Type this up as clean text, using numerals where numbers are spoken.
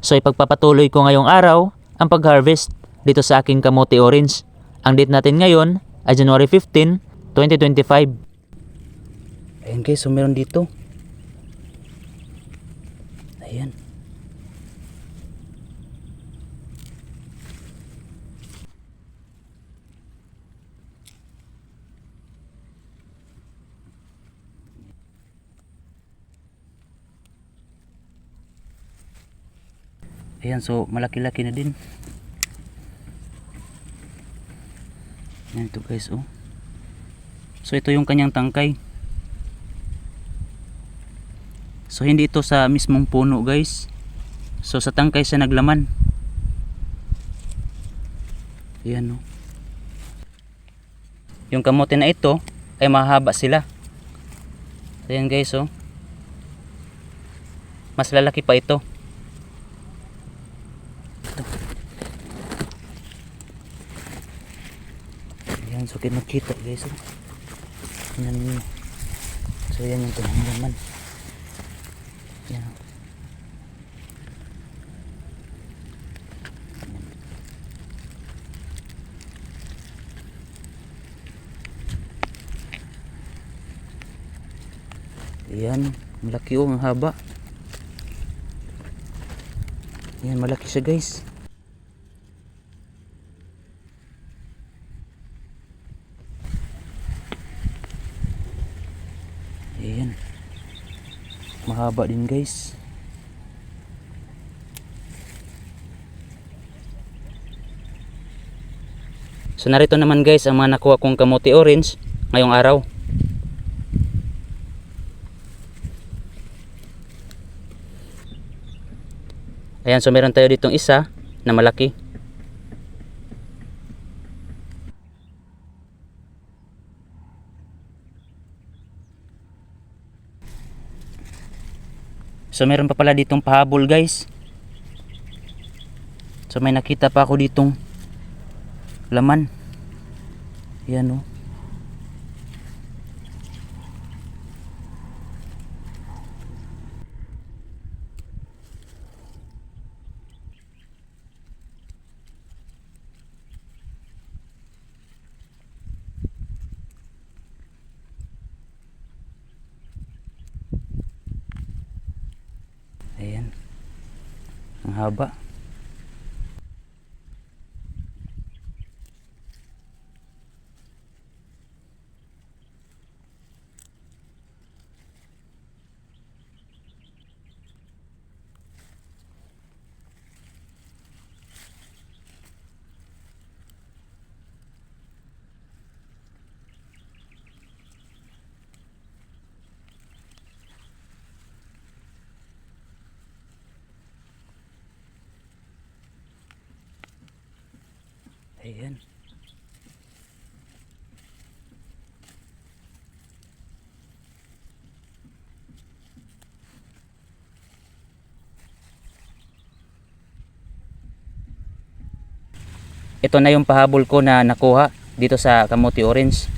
So ipagpapatuloy ko ngayong araw ang pag-harvest dito sa aking kamote orange. Ang date natin ngayon ay January 15, 2025. Ayan guys, so meron dito. Ayan. Ayan, so malaki-laki na din. Ayan ito guys, oh. So ito yung kanyang tangkay. So hindi ito sa mismong puno guys. So sa tangkay siya naglaman. Ayan, oh. Yung kamote na ito ay mahaba sila. Ayan guys, oh. Mas lalaki pa ito. Ayan, so makita guys, oh. Tingnan niyo. So yan yung kanyang laman. Ayan. Ayan, malaki, oh, ang haba. Ayan, malaki siya guys. Ayan, mahaba din guys. So narito naman guys ang mga nakuha kong kamote orange ngayong araw. Ayan, so meron tayo ditong isa na malaki. So meron pa pala ditong pahabol guys. So may nakita pa ako ditong laman. Ayan, oh. Ayan, ang haba. Ayan. Ito na yung pahabol ko na nakuha dito sa kamote orange.